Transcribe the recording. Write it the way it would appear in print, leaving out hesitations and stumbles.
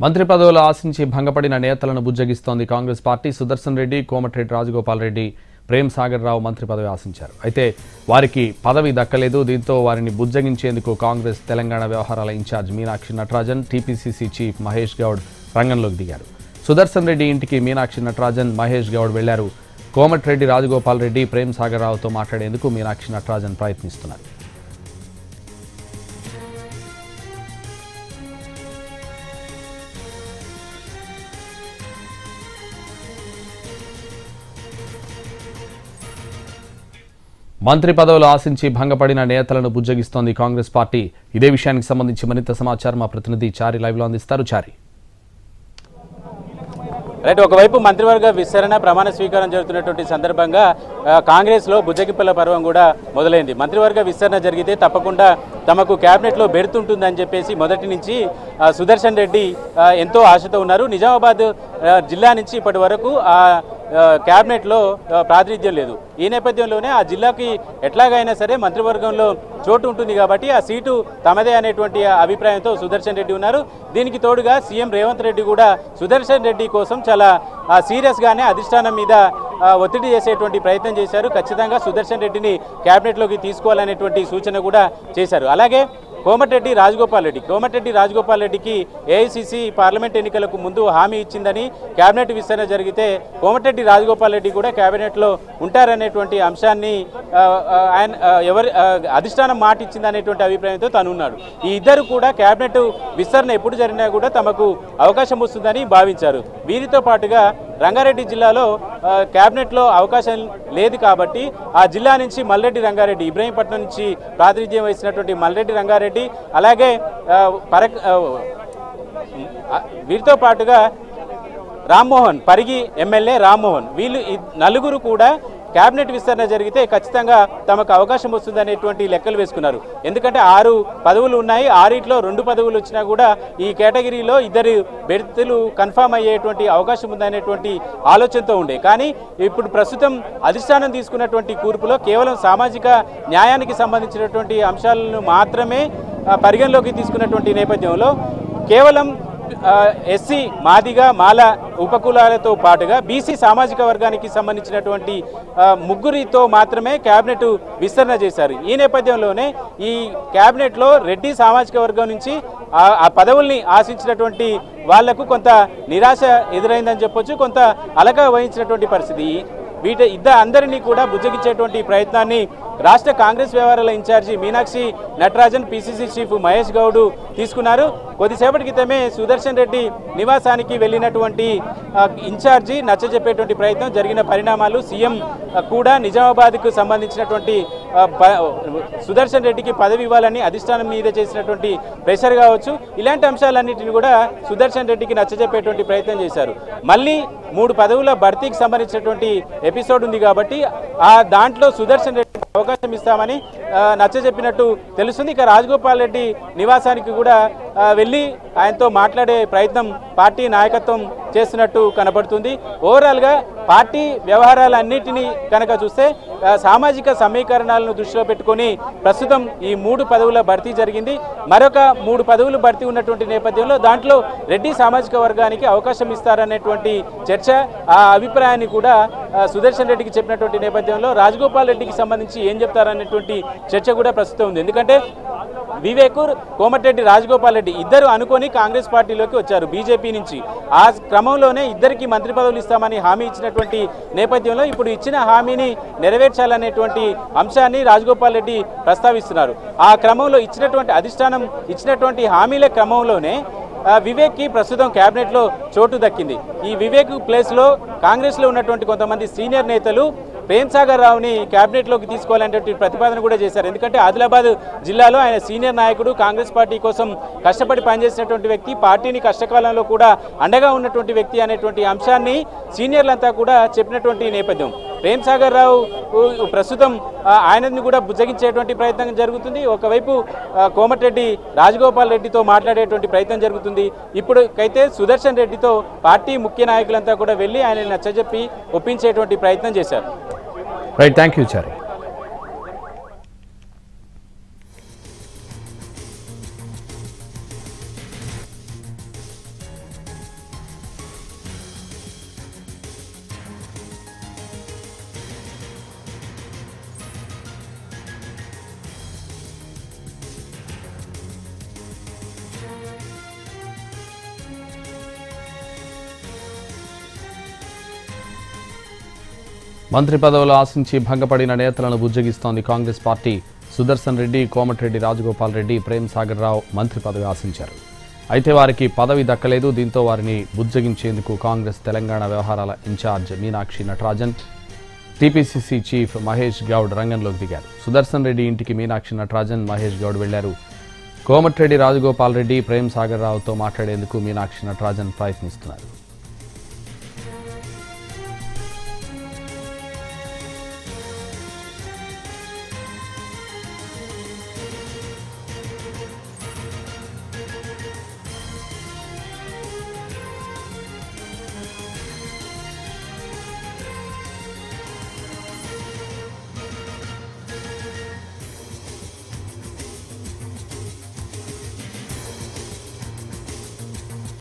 మంత్రి పదవులు ఆశించి భంగపడిన నేతలను బుజ్జగిస్తోంది కాంగ్రెస్ పార్టీ. సుదర్శన్ రెడ్డి, కోమటిరెడ్డి రాజగోపాల్ రెడ్డి, ప్రేమ్ సాగర్ రావు మంత్రి పదవి ఆశించారు. అయితే వారికి పదవి దక్కలేదు. దీంతో వారిని బుజ్జగించేందుకు కాంగ్రెస్ తెలంగాణ వ్యవహారాల in charge Meenakshi Natarajan, TPCC chief Mahesh Goud రంగంలోకి దిగారు. సుదర్శన్ రెడ్డి ఇంటికి మీనాక్షి నటరాజన్, మహేష్ గౌడ్ వెళ్లారు. కోమటిరెడ్డి రాజగోపాల్ రెడ్డి, ప్రేమ్ సాగర్ రావుతో మాట్లాడేందుకు మీనాక్షి నటరాజన్ ప్రయత్నిస్తున్నారు. మంత్రి పదవులు ఆశించి భంగపడిన నేతలను బుజ్జగిస్తోంది కాంగ్రెస్ పార్టీ. ఇదే విషయానికి సంబంధించి మరింత సమాచారం మా ప్రతినిధి చారి లైవ్ లో అందిస్తారు. చారి, రైట్, ఒకవైపు మంత్రివర్గ విస్తరణ ప్రమాణ స్వీకారం జరుగుతున్నటువంటి సందర్భంగా కాంగ్రెస్లో బుజ్జగింపుల పర్వం కూడా మొదలైంది. మంత్రివర్గ విస్తరణ జరిగితే తప్పకుండా తమకు క్యాబినెట్లో బెడుతుంటుందని చెప్పేసి మొదటి నుంచి సుదర్శన్ రెడ్డి ఎంతో ఆశతో ఉన్నారు. నిజామాబాద్ జిల్లా నుంచి ఇప్పటి వరకు క్యాబినెట్లో ప్రాతినిధ్యం లేదు. ఈ నేపథ్యంలోనే ఆ జిల్లాకి ఎట్లాగైనా సరే మంత్రివర్గంలో చోటు ఉంటుంది కాబట్టి ఆ సీటు తమదే అనేటువంటి అభిప్రాయంతో సుదర్శన్ రెడ్డి ఉన్నారు. దీనికి తోడుగా సీఎం రేవంత్ రెడ్డి కూడా సుదర్శన్ రెడ్డి కోసం చాలా సీరియస్గానే అధిష్టానం మీద ఒత్తిడి చేసేటువంటి ప్రయత్నం చేశారు. ఖచ్చితంగా సుదర్శన్ రెడ్డిని క్యాబినెట్లోకి తీసుకోవాలనేటువంటి సూచన కూడా చేశారు. అలాగే కోమటిరెడ్డి రాజగోపాల్ రెడ్డికి ఏఐసీసీ పార్లమెంట్ ఎన్నికలకు ముందు హామీ ఇచ్చిందని, క్యాబినెట్ విస్తరణ జరిగితే కోమటిరెడ్డి రాజగోపాల్ రెడ్డి కూడా క్యాబినెట్లో ఉంటారనేటువంటి అంశాన్ని అధిష్టానం మాట ఇచ్చిందనేటువంటి అభిప్రాయంతో తను ఉన్నాడు. ఈ ఇద్దరు కూడా క్యాబినెట్ విస్తరణ ఎప్పుడు జరిగినా కూడా తమకు అవకాశం వస్తుందని భావించారు. వీరితో పాటుగా రంగారెడ్డి జిల్లాలో క్యాబినెట్లో అవకాశం లేదు కాబట్టి ఆ జిల్లా నుంచి మల్రెడ్డి రంగారెడ్డి, ఇబ్రహీంపట్నం నుంచి ప్రాతినిధ్యం వహించినటువంటి మల్రెడ్డి రంగారెడ్డి, అలాగే వీరితో పాటుగా రామ్మోహన్, పరిగి ఎమ్మెల్యే రామ్మోహన్, వీళ్ళు నలుగురు కూడా క్యాబినెట్ విస్తరణ జరిగితే ఖచ్చితంగా తమకు అవకాశం వస్తుందనేటువంటి లెక్కలు వేసుకున్నారు. ఎందుకంటే 6 పదవులు ఉన్నాయి. 6ట్లో 2 పదవులు వచ్చినా కూడా ఈ కేటగిరీలో 2 బెర్తులు కన్ఫామ్ అయ్యేటువంటి అవకాశం ఉందనేటువంటి ఆలోచనతో ఉండే. కానీ ఇప్పుడు ప్రస్తుతం అధిష్టానం తీసుకున్నటువంటి కూర్పులో కేవలం సామాజిక న్యాయానికి సంబంధించినటువంటి అంశాలను మాత్రమే పరిగణలోకి తీసుకున్నటువంటి నేపథ్యంలో కేవలం ఎస్సీ, మాదిగ, మాల ఉపకులాలతో పాటుగా బీసీ సామాజిక వర్గానికి సంబంధించినటువంటి ముగ్గురితో మాత్రమే క్యాబినెట్ విస్తరణ చేశారు. ఈ నేపథ్యంలోనే ఈ క్యాబినెట్లో రెడ్డి సామాజిక వర్గం నుంచి ఆ పదవుల్ని ఆశించినటువంటి వాళ్లకు కొంత నిరాశ ఎదురైందని చెప్పొచ్చు, కొంత అలక వహించినటువంటి పరిస్థితి. అందరినీ కూడా బుజ్జగించేటువంటి ప్రయత్నాన్ని రాష్ట్ర కాంగ్రెస్ వ్యవహారాల in charge Meenakshi Natarajan, PCC chief Mahesh Goud తీసుకున్నారు. కొద్దిసేపటి క్రితమే సుదర్శన్ రెడ్డి నివాసానికి వెళ్ళినటువంటి ఇన్ఛార్జి నచ్చజెప్పేటువంటి ప్రయత్నం జరిగిన పరిణామాలు, సీఎం కూడా నిజామాబాద్కు సంబంధించినటువంటి సుదర్శన్ రెడ్డికి పదవి ఇవ్వాలని అధిష్టానం మీద చేసినటువంటి ప్రెషర్ కావచ్చు, ఇలాంటి అంశాలన్నింటినీ కూడా సుదర్శన్ రెడ్డికి నచ్చజెప్పేటువంటి ప్రయత్నం చేశారు. మళ్ళీ 3 పదవుల భర్తీకి సంబంధించినటువంటి ఎపిసోడ్ ఉంది కాబట్టి దాంట్లో సుదర్శన్ రెడ్డి అవకాశం ఇస్తామని నచ్చజెప్పినట్టు తెలుస్తుంది. ఇక రాజగోపాల్ రెడ్డి నివాసానికి కూడా వెళ్ళి ఆయనతో మాట్లాడే ప్రయత్నం పార్టీ నాయకత్వం చేస్తున్నట్టు కనబడుతుంది. ఓవరాల్గా పార్టీ వ్యవహారాలన్నింటినీ కనుక చూస్తే సామాజిక సమీకరణాలను దృష్టిలో పెట్టుకొని ప్రస్తుతం ఈ 3 పదవుల భర్తీ జరిగింది. మరొక 3 పదవులు భర్తీ ఉన్నటువంటి నేపథ్యంలో దాంట్లో రెడ్డి సామాజిక వర్గానికి అవకాశం ఇస్తారనేటువంటి చర్చ, ఆ అభిప్రాయాన్ని కూడా సుదర్శన్ రెడ్డికి చెప్పినటువంటి నేపథ్యంలో రాజగోపాల్ రెడ్డికి సంబంధించి ఏం చెప్తారనేటువంటి చర్చ కూడా ప్రస్తుతం ఉంది. ఎందుకంటే వివేక్, కోమటిరెడ్డి రాజగోపాల్ రెడ్డి ఇద్దరు అనుకొని కాంగ్రెస్ పార్టీలోకి వచ్చారు బీజేపీ నుంచి. ఆ క్రమంలోనే ఇద్దరికి మంత్రి పదవులు ఇస్తామని హామీ ఇచ్చినటువంటి నేపథ్యంలో ఇప్పుడు ఇచ్చిన హామీని నెరవేర్చాలనేటువంటి అంశాన్ని రాజగోపాల్ రెడ్డి ప్రస్తావిస్తున్నారు. ఆ క్రమంలో అధిష్టానం ఇచ్చినటువంటి హామీల క్రమంలోనే వివేక్కి ప్రస్తుతం క్యాబినెట్లో చోటు దక్కింది. ఈ వివేక్ ప్లేస్లో కాంగ్రెస్లో ఉన్నటువంటి కొంతమంది సీనియర్ నేతలు ప్రేమ్ సాగర్ రావుని క్యాబినెట్లోకి తీసుకోవాలనేటువంటి ప్రతిపాదన కూడా చేశారు. ఎందుకంటే ఆదిలాబాద్ జిల్లాలో ఆయన సీనియర్ నాయకుడు, కాంగ్రెస్ పార్టీ కోసం కష్టపడి పనిచేసినటువంటి వ్యక్తి, పార్టీని కష్టకాలంలో కూడా అండగా ఉన్నటువంటి వ్యక్తి అనేటువంటి అంశాన్ని సీనియర్లంతా కూడా చెప్పినటువంటి నేపథ్యం. ప్రేమ్ సాగర్ రావు ప్రస్తుతం ఆయనని కూడా బుజ్జగించేటువంటి ప్రయత్నం జరుగుతుంది. ఒకవైపు కోమటిరెడ్డి రాజగోపాల్ రెడ్డితో మాట్లాడేటువంటి ప్రయత్నం జరుగుతుంది. ఇప్పుడుకైతే సుదర్శన్ రెడ్డితో పార్టీ ముఖ్య నాయకులంతా కూడా వెళ్ళి ఆయనని నచ్చజెప్పి ఒప్పించేటువంటి ప్రయత్నం చేశారు. రైట్, థ్యాంక్ యూ చారి. మంత్రి పదవులు ఆశించి భంగపడిన నేతలను బుజ్జగిస్తోంది కాంగ్రెస్ పార్టీ. సుదర్శన్ రెడ్డి, కోమటిరెడ్డి రాజగోపాల్ రెడ్డి, ప్రేమ్ సాగర్ రావు మంత్రి పదవి ఆశించారు. అయితే వారికి పదవి దక్కలేదు. దీంతో వారిని బుజ్జగించేందుకు కాంగ్రెస్ తెలంగాణ వ్యవహారాల in charge Meenakshi Natarajan, TPCC chief Mahesh Goud రంగంలోకి దిగారు. సుదర్శన్ రెడ్డి ఇంటికి మీనాక్షి నటరాజన్, మహేష్ గౌడ్ వెళ్లారు. కోమటిరెడ్డి రాజగోపాల్ రెడ్డి, ప్రేమ్ సాగర్ రావుతో మాట్లాడేందుకు మీనాక్షి నటరాజన్ ప్రయత్నిస్తున్నారు.